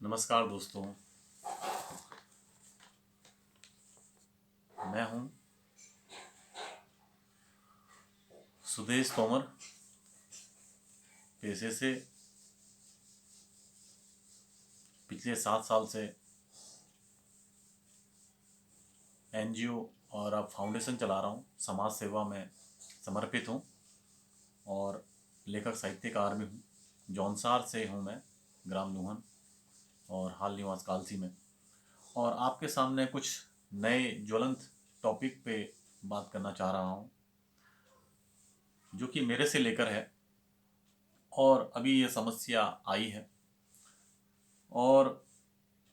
नमस्कार दोस्तों। मैं हूं सुदेश तोमर। पेशे से पिछले 7 साल से एनजीओ और अब फाउंडेशन चला रहा हूं। समाज सेवा में समर्पित हूं और लेखक साहित्यकार भी हूं। जौनसार से हूं मैं, ग्राम लूहन और हाल निवास कालसी में। और आपके सामने कुछ नए ज्वलंत टॉपिक पे बात करना चाह रहा हूं जो कि मेरे से लेकर है और अभी ये समस्या आई है। और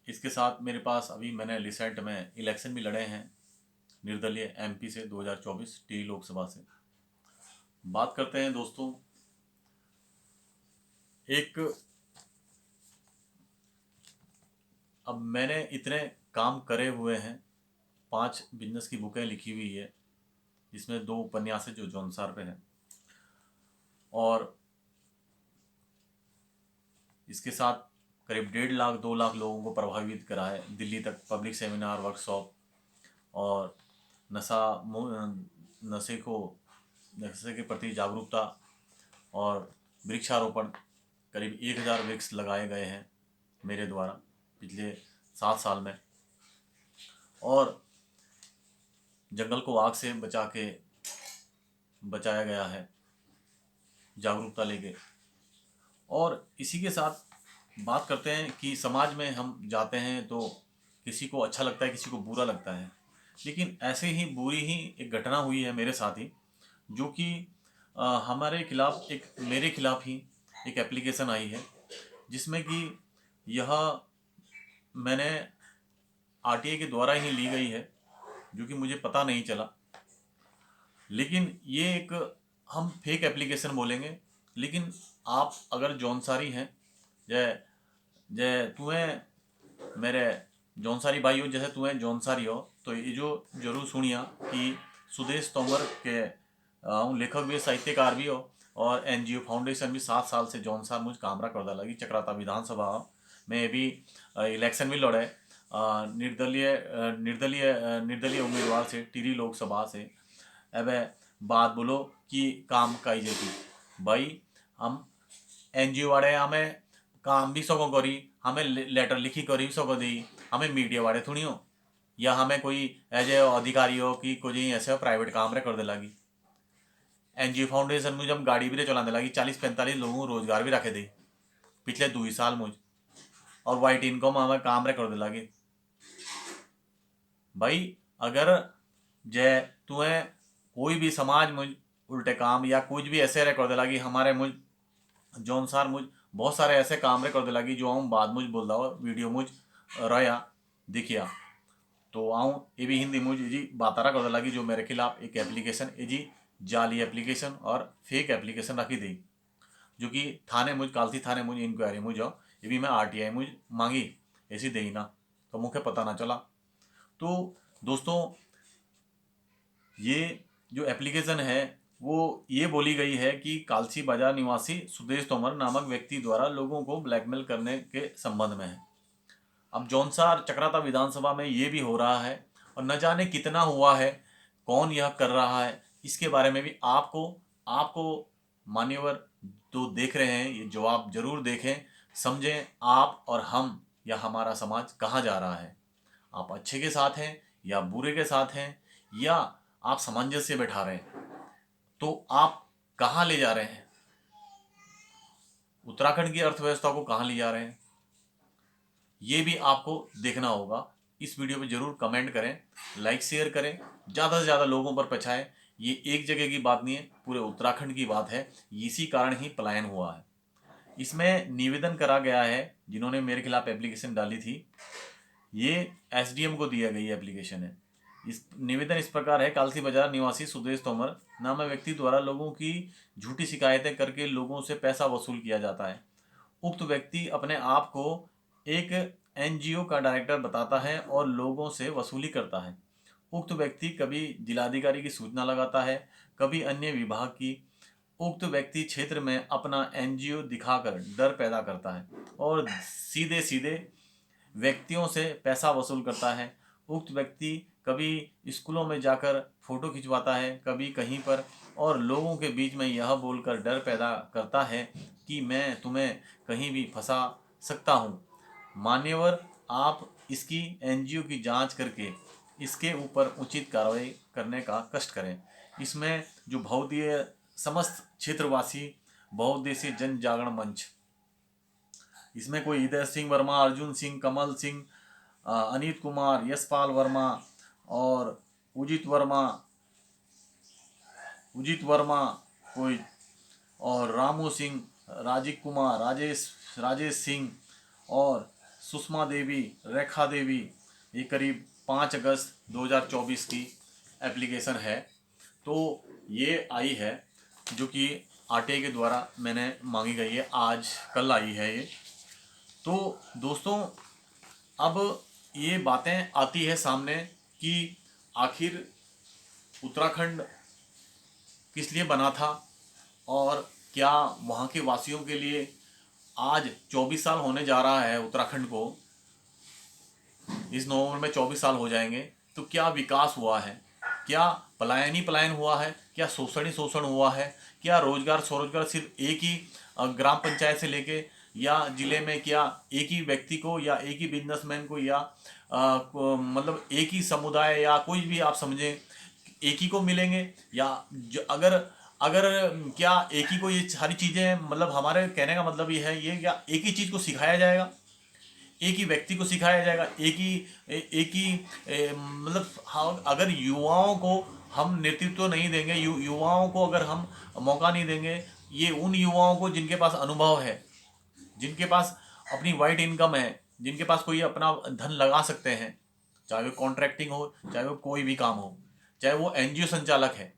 इसके साथ मेरे पास अभी मैंने रिसेंट में इलेक्शन भी लड़े हैं निर्दलीय एमपी से 2024 टी लोकसभा से। बात करते हैं दोस्तों, एक अब मैंने इतने काम करे हुए हैं, 5 बिजनेस की बुकें लिखी हुई है जिसमें 2 उपन्यास है जो जौनसार पे हैं और इसके साथ करीब 1.5 लाख 2 लाख लोगों को प्रभावित करा है। दिल्ली तक पब्लिक सेमिनार, वर्कशॉप और नशे को नशे के प्रति जागरूकता और वृक्षारोपण। करीब 1000 वृक्ष लगाए गए हैं मेरे द्वारा पिछले 7 साल में। और जंगल को आग से बचाया गया है जागरूकता लेके। और इसी के साथ बात करते हैं कि समाज में हम जाते हैं तो किसी को अच्छा लगता है, किसी को बुरा लगता है। लेकिन ऐसे ही बुरी ही एक घटना हुई है मेरे साथ ही, जो कि हमारे खिलाफ मेरे खिलाफ ही एक एप्लीकेशन आई है जिसमें कि यह मैंने आरटीआई के द्वारा ही ली गई है, जो कि मुझे पता नहीं चला। लेकिन ये एक हम फेक एप्लीकेशन बोलेंगे। लेकिन आप अगर जौनसारी हैं, जय जय तुम्हें मेरे जौनसारी भाई हो, जैसे तुम्हें जौनसारी हो, तो ये जो जरूर सुनिया कि सुदेश तोमर के लेखक भी, साहित्यकार भी हो और एनजीओ फाउंडेशन भी 7 साल से जौनसार मुझ कामरा करदा लगी। चक्राता विधानसभा में भी इलेक्शन भी लड़े निर्दलीय उम्मीदवार से टिरी लोकसभा से। अब बात बोलो कि काम काई जेती भाई, हम एनजीओ वाले हमें काम भी सको करी, हमें लेटर लिखी करी भी सको दी, हमें मीडिया वाले थोड़ी हो या हमें कोई एज ए अधिकारी हो कि कुछ ऐसे प्राइवेट काम रे कर दे लगी। एनजीओ फाउंडेशन मुझे हम गाड़ी भी चलाने लगी, 40-45 लोगों को रोजगार भी रखे दी पिछले 2 साल मुझ। और वाइट इनकम हमें काम रे कर दे लगी भाई। अगर जय तुम्हें कोई भी समाज मुझ उल्टे काम या कुछ भी ऐसे रे कर दे लगी, हमारे मुझ जौनसार मुझ बहुत सारे ऐसे काम रे कर दे लगी जो हम बाद मुझ बोल रहा वीडियो मुझ रहा दिखिया। तो आऊँ ये भी हिंदी मुझ जी बातारा कर दे लगी जो मेरे खिलाफ एक एप्लीकेशन जी जाली एप्लीकेशन और फेक एप्लीकेशन रखी थी, जो कि थाने मुझ कालसी थाने मुझ इंक्वायरी मुझ ये भी मैं आरटीआई मुझ मांगी, ऐसी दे ना तो मुझे पता ना चला। तो दोस्तों, ये जो एप्लीकेशन है वो ये बोली गई है कि कालसी बाजार निवासी सुदेश तोमर नामक व्यक्ति द्वारा लोगों को ब्लैकमेल करने के संबंध में है। अब जौनसार चक्राता विधानसभा में ये भी हो रहा है और न जाने कितना हुआ है, कौन यह कर रहा है, इसके बारे में भी आपको आपको मान्यवर जो देख रहे हैं ये जवाब जरूर देखें, समझें आप और हम या हमारा समाज कहाँ जा रहा है। आप अच्छे के साथ हैं या बुरे के साथ हैं, या आप सामंजस्य बैठा रहे हैं, तो आप कहाँ ले जा रहे हैं, उत्तराखंड की अर्थव्यवस्था को कहाँ ले जा रहे हैं, ये भी आपको देखना होगा। इस वीडियो पे जरूर कमेंट करें, लाइक शेयर करें, ज़्यादा से ज़्यादा लोगों पर पहुँचाएं। ये एक जगह की बात नहीं है, पूरे उत्तराखंड की बात है। इसी कारण ही पलायन हुआ है। इसमें निवेदन करा गया है, जिन्होंने मेरे खिलाफ एप्लीकेशन डाली थी, ये एसडीएम को दिया गई एप्लीकेशन है। इस निवेदन इस प्रकार है: कालसी बाजार निवासी सुदेश तोमर नामक व्यक्ति द्वारा लोगों की झूठी शिकायतें करके लोगों से पैसा वसूल किया जाता है। उक्त व्यक्ति अपने आप को एक एनजीओ का डायरेक्टर बताता है और लोगों से वसूली करता है। उक्त व्यक्ति कभी जिलाधिकारी की सूचना लगाता है, कभी अन्य विभाग की, उक्त व्यक्ति क्षेत्र में अपना एनजीओ दिखाकर डर पैदा करता है और सीधे सीधे व्यक्तियों से पैसा वसूल करता है। उक्त व्यक्ति कभी स्कूलों में जाकर फोटो खिंचवाता है, कभी कहीं पर, और लोगों के बीच में यह बोलकर डर पैदा करता है कि मैं तुम्हें कहीं भी फंसा सकता हूँ। मान्यवर, आप इसकी एनजीओ की जांच करके इसके ऊपर उचित कार्रवाई करने का कष्ट करें। इसमें जो बहुदीय समस्त क्षेत्रवासी बहुउद्देशीय जन जागरण मंच, इसमें कोई हृदय सिंह वर्मा, अर्जुन सिंह, कमल सिंह, अनित कुमार, यशपाल वर्मा और उजित वर्मा कोई, और रामू सिंह, राजीव कुमार, राजेश सिंह और सुषमा देवी, रेखा देवी, ये करीब 5 अगस्त 2024 की एप्लीकेशन है। तो ये आई है जो कि आरटीआई के द्वारा मैंने मांगी गई है, आज कल आई है ये। तो दोस्तों, अब ये बातें आती है सामने कि आखिर उत्तराखंड किस लिए बना था और क्या वहाँ के वासियों के लिए आज 24 साल होने जा रहा है उत्तराखंड को, इस नवंबर में 24 साल हो जाएंगे, तो क्या विकास हुआ है, क्या पलायन ही पलायन हुआ है, क्या शोषण ही शोषण हुआ है, क्या रोजगार स्वरोजगार सिर्फ एक ही ग्राम पंचायत से लेके या जिले में, क्या एक ही व्यक्ति को या एक ही बिजनेसमैन को या मतलब एक ही समुदाय या कोई भी आप समझें एक ही को मिलेंगे, या अगर अगर क्या एक ही को ये सारी चीज़ें, मतलब हमारे कहने का मतलब ये है, ये क्या एक ही चीज़ को सिखाया जाएगा, एक ही व्यक्ति को सिखाया जाएगा, एक ही मतलब हाँ, अगर युवाओं को हम नेतृत्व नहीं देंगे, युवाओं को अगर हम मौका नहीं देंगे, ये उन युवाओं को जिनके पास अनुभव है, जिनके पास अपनी वाइड इनकम है, जिनके पास कोई अपना धन लगा सकते हैं, चाहे वो कॉन्ट्रैक्टिंग हो, चाहे वो कोई भी काम हो, चाहे वो एनजीओ संचालक है,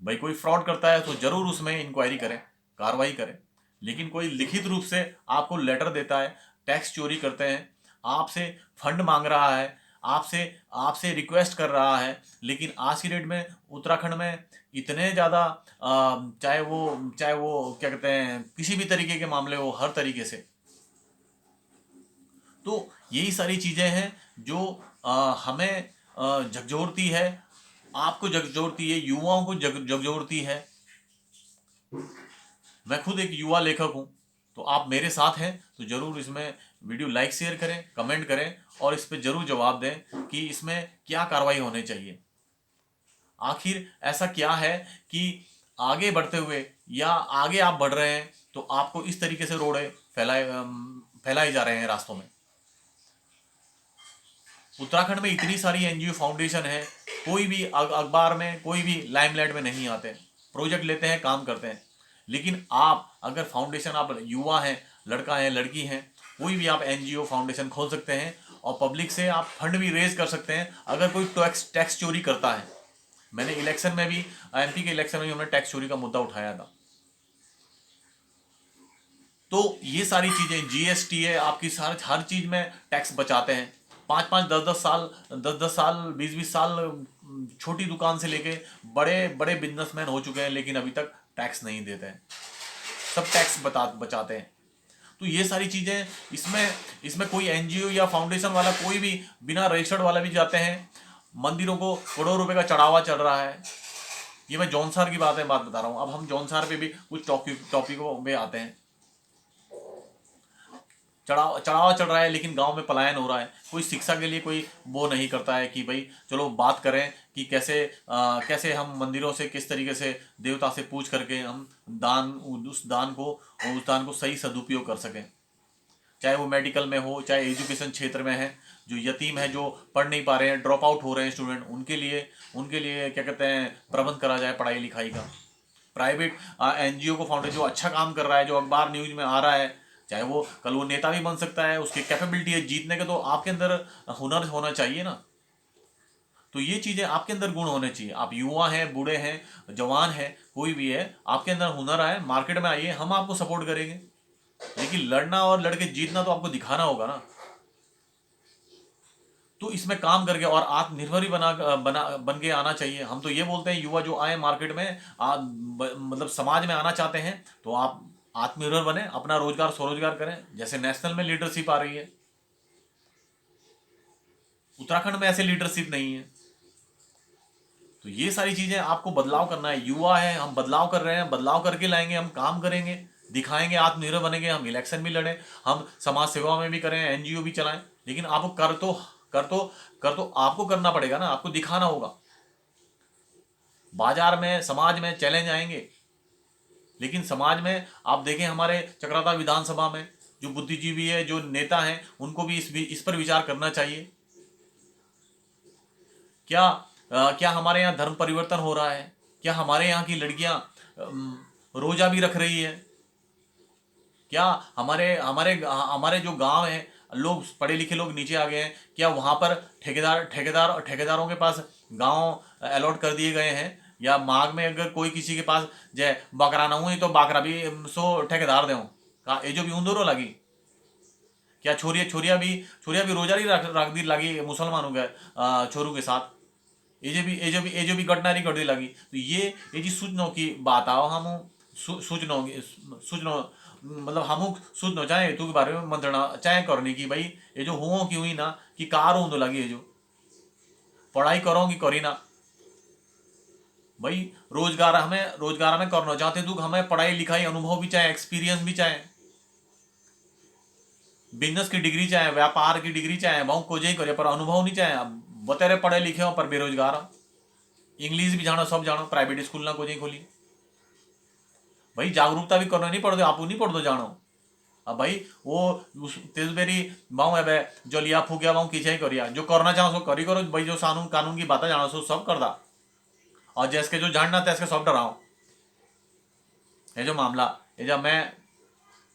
भाई कोई फ्रॉड करता है तो जरूर उसमें इंक्वायरी करें, कार्रवाई करें। लेकिन कोई लिखित रूप से आपको लेटर देता है, टैक्स चोरी करते हैं, आपसे फंड मांग रहा है, आपसे आपसे रिक्वेस्ट कर रहा है, लेकिन आज की डेट में उत्तराखंड में इतने ज़्यादा चाहे वो क्या कहते हैं, किसी भी तरीके के मामले हो, हर तरीके से, तो यही सारी चीज़ें हैं जो हमें झकझोरती है, आपको झकझोरती है, युवाओं को झकझोरती है। मैं खुद एक युवा लेखक हूँ, तो आप मेरे साथ हैं तो जरूर इसमें वीडियो लाइक शेयर करें, कमेंट करें और इस पर जरूर जवाब दें कि इसमें क्या कार्रवाई होनी चाहिए। आखिर ऐसा क्या है कि आगे बढ़ते हुए या आगे आप बढ़ रहे हैं तो आपको इस तरीके से रोड़े फैलाए जा रहे हैं रास्तों में। उत्तराखंड में इतनी सारी एनजीओ फाउंडेशन है, कोई भी अखबार में, कोई भी लाइमलाइट में नहीं आते, प्रोजेक्ट लेते हैं, काम करते हैं। लेकिन आप अगर फाउंडेशन, आप युवा हैं, लड़का है, लड़की हैं, कोई भी आप एनजीओ फाउंडेशन खोल सकते हैं और पब्लिक से आप फंड भी रेज कर सकते हैं। अगर कोई टैक्स चोरी करता है, मैंने इलेक्शन में भी, एमपी के इलेक्शन में भी हमने टैक्स चोरी का मुद्दा उठाया था। तो ये सारी चीजें, जीएसटी है आपकी, सारे हर चीज में टैक्स बचाते हैं। 5-5, 10-10 साल, 10-10 साल, 20-20 साल छोटी दुकान से लेके बड़े बड़े बिजनेसमैन हो चुके हैं, लेकिन अभी तक टैक्स नहीं देते हैं, सब टैक्स बचाते हैं। तो ये सारी चीजें, इसमें इसमें कोई एनजीओ या फाउंडेशन वाला, कोई भी बिना रजिस्टर्ड वाला भी जाते हैं, मंदिरों को करोड़ों रुपए का चढ़ावा चढ़ रहा है। ये मैं जौनसार की बात बता रहा हूँ। अब हम जौनसार पे भी कुछ टॉपिकों में आते हैं। चढ़ावा चढ़ रहा है, लेकिन गांव में पलायन हो रहा है। कोई शिक्षा के लिए कोई वो नहीं करता है कि भाई चलो बात करें कि कैसे हम मंदिरों से किस तरीके से देवता से पूछ करके हम उस दान को सही सदुपयोग कर सकें। चाहे वो मेडिकल में हो, चाहे एजुकेशन क्षेत्र में है, जो यतीम है, जो पढ़ नहीं पा रहे हैं, ड्रॉप आउट हो रहे हैं स्टूडेंट, उनके लिए क्या कहते हैं, प्रबंध करा जाए पढ़ाई लिखाई का। प्राइवेट एनजीओ को फाउंडेशन जो अच्छा काम कर रहा है, जो अखबार न्यूज में आ रहा है, चाहे वो कल वो नेता भी बन सकता है, उसकी कैपेबिलिटी है जीतने का, तो आपके अंदर हुनर होना चाहिए ना। तो ये चीजें आपके अंदर गुण होने चाहिए। आप युवा हैं, बूढ़े हैं, जवान हैं, कोई भी है, आपके अंदर हुनर आए, मार्केट में आइए, हम आपको सपोर्ट करेंगे। लेकिन लड़ना और लड़के जीतना तो आपको दिखाना होगा ना। तो इसमें काम करके और आत्मनिर्भर भी बन के आना चाहिए। हम तो ये बोलते हैं युवा जो आए मार्केट में मतलब समाज में आना चाहते हैं तो आप आत्मनिर्भर बने, अपना रोजगार स्वरोजगार करें। जैसे नेशनल में लीडरशिप आ रही है, उत्तराखंड में ऐसे लीडरशिप नहीं है। तो ये सारी चीजें आपको बदलाव करना है। युवा है, हम बदलाव कर रहे हैं, बदलाव करके लाएंगे, हम काम करेंगे, दिखाएंगे, आत्मनिर्भर बनेंगे, हम इलेक्शन भी लड़ें, हम समाज सेवा में भी करें, एनजीओ भी चलाएं। लेकिन आपको कर तो आपको करना पड़ेगा ना, आपको दिखाना होगा। बाजार में समाज में चैलेंज आएंगे, लेकिन समाज में आप देखें हमारे चक्राता विधानसभा में जो बुद्धिजीवी है, जो नेता हैं, उनको भी इस पर विचार करना चाहिए। क्या हमारे यहाँ धर्म परिवर्तन हो रहा है? क्या हमारे यहाँ की लड़कियां रोजा भी रख रही है? क्या हमारे हमारे हमारे जो गांव हैं, लोग पढ़े लिखे लोग नीचे आ गए हैं, क्या वहां पर ठेकेदारों के पास गांव अलॉट कर दिए गए हैं? या माघ में अगर कोई किसी के पास जय बकरा ना हुई तो बकरा भी सो ठेकेदार दें का ये जो भी उन्दोरो लगी? क्या छोरिया भी रोजा नहीं रख दी लगी मुसलमानों के छोरों के साथ? ये जो भी घटना कर दी लगी। तो ये जी सूचना की बात आओ, हम सूचना मतलब हम सूचना चाहे तू के बारे में मंत्रणा चाहे करने की भाई ये जो हुओं की हुई ना कि कार हों लगी है जो पढ़ाई करो कि करी ना भाई। रोजगार हमें करना चाहते तू, हमें पढ़ाई लिखाई अनुभव भी चाहे, एक्सपीरियंस भी चाहे, बिजनेस की डिग्री चाहे, व्यापार की डिग्री चाहे, बहुत कुछ ही करे पर अनुभव नहीं चाहे। अब बतेरे पढ़े लिखे हो पर बेरोजगार हो, इंग्लिश भी जानो, सब जानो, प्राइवेट स्कूल ना कोई खोली भाई। जागरूकता भी करना नहीं पड़ दो, आप नहीं पड़ दो जानो। अब भाई वो तेजबेरी बाऊ है जो लिया फूकिया बाऊ किसे ही करिया, जो करना चाहो सो करी करो भाई, जो कानून कानून की बातें जानो सो सब कर दा, और जैसे जो जानना तैसके सब डराओ। ये जो मामला ये जब मैं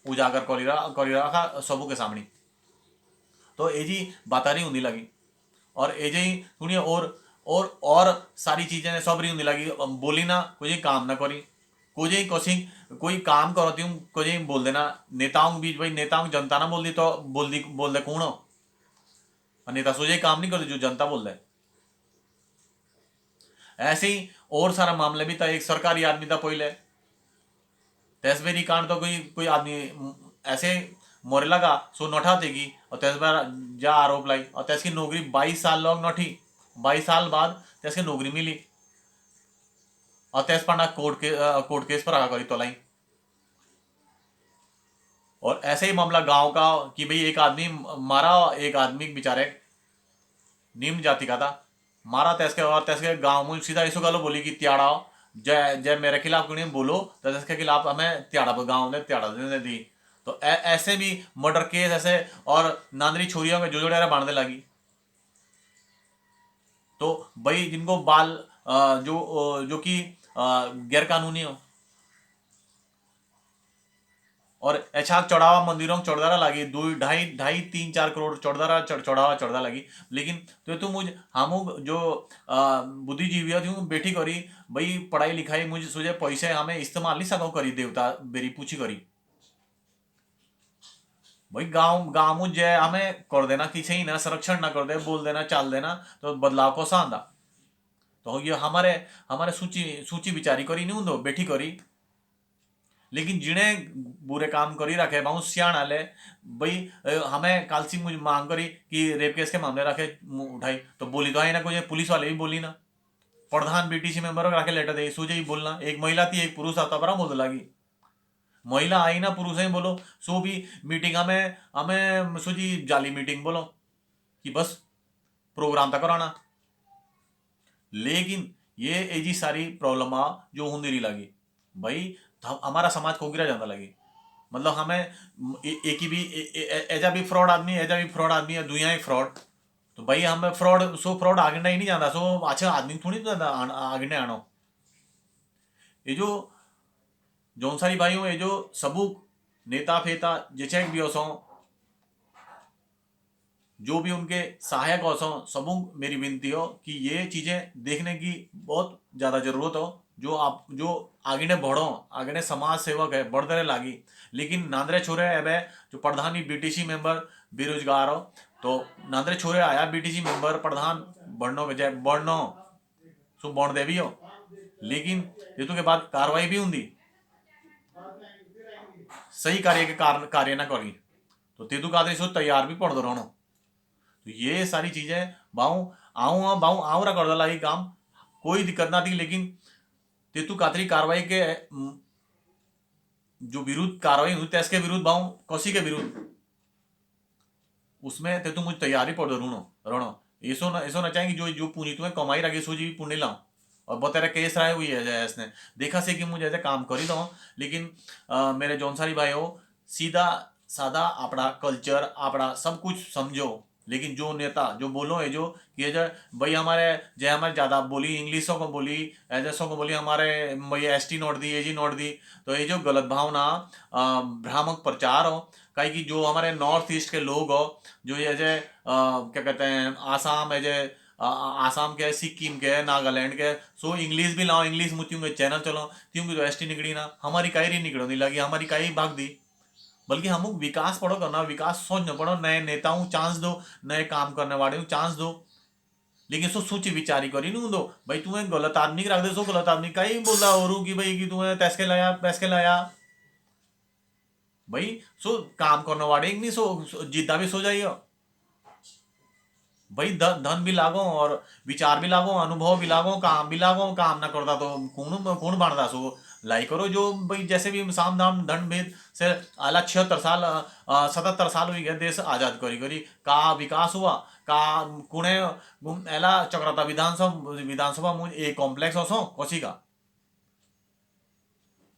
उजागर करी रहा सबू के सामने, तो ये जी बाता नहीं होने लगी, और ये जी सुनिए और सारी चीजें सब रही होने लगी। बोली ना कोई काम ना करी, कोई काम करती हूँ कोई बोल देना नेताओं के बीच भाई, नेताओं की जनता ना बोल दी तो बोल दे कौन हो, और नेता सोचे काम नहीं करते जो जनता बोल दे। ऐसे ही और सारा मामले भी था। एक सरकारी आदमी था पहले, तेजबेरी कांड तो कोई कोई आदमी ऐसे मोरे लगा सो नठा देगी, और तेजबार जा आरोप लाई, और तेज की नौकरी 22 साल लोग नठी, 22 साल बाद तेज की नौकरी मिली, और तेज पढ़ना कोर्ट केस पर आगा करी तो लाई। और ऐसे ही मामला गांव का कि भाई एक आदमी मारा, एक आदमी बेचारे निम्न जाति का था, मारा तैसके, और तैसके गांव में सीधा इसो गालो बोली कि त्याड़ा जय जय मेरे खिलाफ क्यों नहीं बोलो, तो इसके खिलाफ हमें त्याड़ा गांव ने त्याड़ा देने दी। तो ऐसे भी मर्डर केस ऐसे, और नांदरी छोरियों में जो जोड़े बांधने लगी। तो भाई जिनको बाल जो कि गैर कानूनी हो, और ऐसा चढ़ावा मंदिरों में चढ़दारा लगी, 2 2.5 3 4 करोड़ चढ़ावा लगी। लेकिन तो मुझे हम जो बुद्धिजीवी थी बेटी करी भाई, पढ़ाई लिखाई मुझे सोचे पैसे हमें इस्तेमाल नहीं सको करी देवता बेरी पूछी करी भाई। गांव गांव में जय हमें कर देना किसी ही ना संरक्षण ना कर दे, बोल देना चाल देना तो बदलाव को सांदा। तो ये हमारे हमारे सूची सूची विचारी करी नहीं हूं बेटी करी। लेकिन जिन्हें बुरे काम करी रखे बहुत सियाण आले भाई, हमें कालसी मुझे मांग करी कि रेप केस के मामले रखे उठाई, तो बोली तो आई ना, कोई पुलिस वाले भी बोली ना, प्रधान बीटीसी मेंबर रखे लेटर दे सूझे ही बोलना, एक महिला थी एक पुरुष आता बरा बोल लगी, महिला आई ना पुरुष ही बोलो सो भी मीटिंग हमें हमें सूझी जाली मीटिंग बोलो कि बस प्रोग्राम तक कराना। लेकिन ये एजी सारी प्रॉब्लम जो होने लगी भाई, हमारा समाज को गिरा जाता लगी। मतलब हमें एक ही भी एजा भी फ्रॉड आदमी, एजा भी फ्रॉड आदमी है, दुनिया ही फ्रॉड। तो भाई हमें फ्रॉड आगे ही नहीं जाता, सो अच्छा आदमी थोड़ी तो आगे आनो। ये जो जौनसारी भाई हो, ये जो सबूक नेता फेता जिचे भी हो, जो भी उनके सहायक हो सबू मेरी विनती हो कि ये चीजें देखने की बहुत ज्यादा जरूरत हो। जो आगे ने बढ़ो, आगे ने समाज सेवक है बढ़ते लागी, लेकिन नांदरे छोरे एबे जो प्रधान ही बीटीसी मेंबर बेरोजगार हो, तो नांदरे छोरे आया बीटीसी मेंबर प्रधान बढ़नो के जय बढ़नो सो बढ़ देवी हो, लेकिन ये तो के बाद कार्रवाई भी होंगी, सही कार्य के कारण कार्य ना करी, तो तेतु का सो तैयार भी पड़ दो रहनो। तो ये सारी चीजें बाऊ आऊँ रा कर लगी काम, कोई दिक्कत ना थी, लेकिन तेतु कातरी कार्रवाई के जो विरुद्ध कार्रवाई हुई इसके विरुद्ध बाऊ कौशी के विरुद्ध उसमें तेतु मुझे तैयारी पड़ दो रणो ऐसो ना चाहेंगे जो जो पूंजी तुम्हें कमाई रखी सो जी पुण्य लाऊं, और बहुत तेरा केस राय हुई है इसने देखा से कि मुझे ऐसे काम कर ही दो, लेकिन मेरे जौनसारी भाई हो सीधा सादा अपना कल्चर अपना सब कुछ समझो, लेकिन जो नेता जो बोलो है जो कि ये जो भाई हमारे जय हमारे ज़्यादा बोली इंग्लिशों को बोली ऐसों को बोली हमारे भाई एसटी नोट दी एजी नोट दी, तो ये जो गलत भावना भ्रामक प्रचार हो, कहीं कि जो हमारे नॉर्थ ईस्ट के लोग हो जो ये जो क्या कहते हैं आसाम है जो आसाम के सिक्किम के नागालैंड के सो इंग्लिश भी लाओ इंग्लिश मुझे चैनल चलो क्योंकि तो एसटी निकली ना हमारी कई नहीं निकलो नहीं लगी हमारी कई भाग दी, बल्कि हम विकास पढ़ो करना विकास सोचना पड़ो, नए नेताओं चांस दो, नए काम करने वाले चांस दो, लेकिन सो सोची विचारी करी नहीं दो भाई तुम्हें गलत आदमी रख दे, सो गलत आदमी का ही बोला और कि भाई कि तुम्हें पैसे लाया भाई सो काम करने वाले नहीं सो जिद्दा भी सो जाइए भाई धन भी लागो और विचार भी लागो अनुभव भी लागो काम भी लागो, काम ना करता तो कौन कौन बनता सो लाई करो जो भाई जैसे भी साम दाम दंड भेद से आला 76 साल 77 साल हुई गए देश आजाद करी करी का विकास हुआ का कुणे एला चक्रता विधानसभा मुझ एक कॉम्प्लेक्स हो कोसी का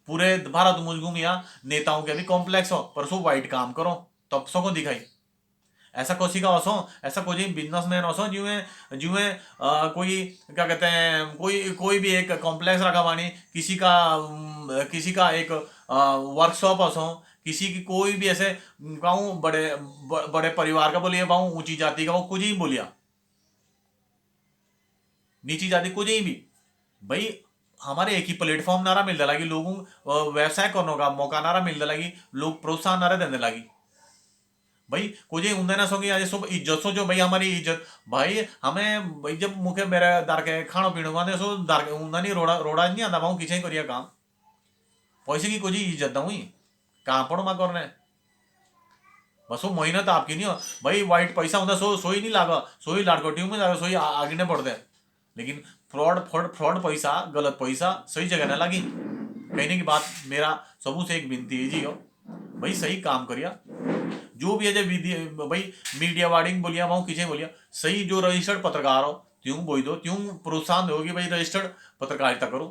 पूरे भारत मुझ घूमिया नेताओं के भी कॉम्प्लेक्स हो पर सो वाइट काम करो तब सो को दिखाई ऐसा कोसी का असो ऐसा कोई बिजनेसमैन असो जिसमें जिसमें कोई क्या कहते हैं कोई कोई भी एक कॉम्प्लेक्स रखा वानी किसी का एक वर्कशॉप असो किसी की कोई भी ऐसे कहूँ बड़े परिवार का बोलिए कहूँ ऊंची जाति का वो कुछ ही बोलिया नीची जाति कुछ ही भी भाई हमारे एक ही प्लेटफॉर्म नारा मिलने लगी लोगों व्यवसाय करने का मौका नारा मिलने लगी लोग प्रोत्साहन नारा देने लगी भाई कुछ उन्दे ना सोगी आज सब इज्जत सो जो भाई हमारी इज्जत भाई हमें भाई जब मुखे मेरे दर के खानो पीनो वादे सो दर के उन्दा नहीं रोड़ा रोड़ा नहीं आता भाऊ किसी करिया काम पैसे की कुछ इज्जत ना हुई काम पड़ो मा करने बस वो मेहनत आपकी नहीं हो भाई वाइट पैसा होता सो ही नहीं लागा सो ही लाडकोटी में जाएगा सो ही आगे नहीं बढ़ते, लेकिन फ्रॉड फ्रॉड फ्रॉड पैसा गलत पैसा सही जगह ना लगी कहने की बात मेरा सबू से एक विनती है जी हो भाई सही काम करिया जो भी है जब भाई मीडिया वार्डिंग बोलिया वहाँ किसे बोलिया सही जो रजिस्टर्ड पत्रकार हो त्यों बोल दो त्यों प्रोत्साहन दो कि भाई रजिस्टर्ड पत्रकारिता करो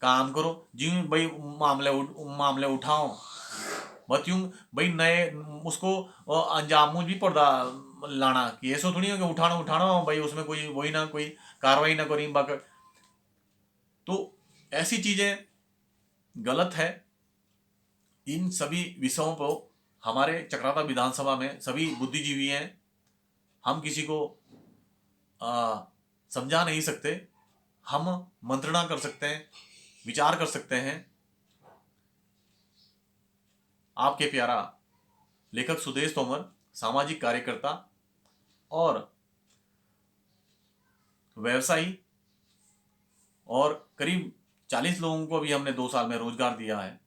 काम करो जी भाई मामले उठाओ बस त्यों भाई नए उसको अंजाम मुझ भी पर्दा लाना कि ऐसा थोड़ी हो कि उठाना उठाना भाई उसमें कोई वही ना कोई कार्रवाई ना करी बाकी, तो ऐसी चीजें गलत है। इन सभी विषयों को हमारे चक्राता विधानसभा में सभी बुद्धिजीवी हैं, हम किसी को समझा नहीं सकते, हम मंत्रणा कर सकते हैं विचार कर सकते हैं। आपके प्यारा लेखक सुदेश तोमर सामाजिक कार्यकर्ता और व्यवसायी, और करीब 40 लोगों को भी हमने 2 साल में रोजगार दिया है।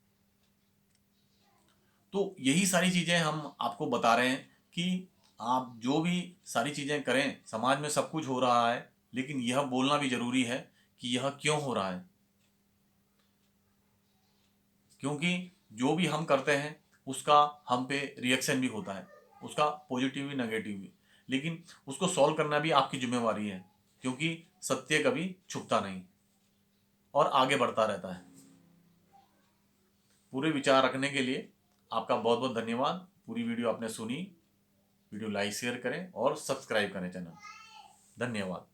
तो यही सारी चीजें हम आपको बता रहे हैं कि आप जो भी सारी चीजें करें समाज में सब कुछ हो रहा है, लेकिन यह बोलना भी जरूरी है कि यह क्यों हो रहा है, क्योंकि जो भी हम करते हैं उसका हम पे रिएक्शन भी होता है, उसका पॉजिटिव भी नेगेटिव भी, लेकिन उसको सॉल्व करना भी आपकी जिम्मेवारी है, क्योंकि सत्य कभी छुपता नहीं और आगे बढ़ता रहता है। पूरे विचार रखने के लिए आपका बहुत बहुत धन्यवाद। पूरी वीडियो आपने सुनी, वीडियो लाइक शेयर करें और सब्सक्राइब करें चैनल। धन्यवाद।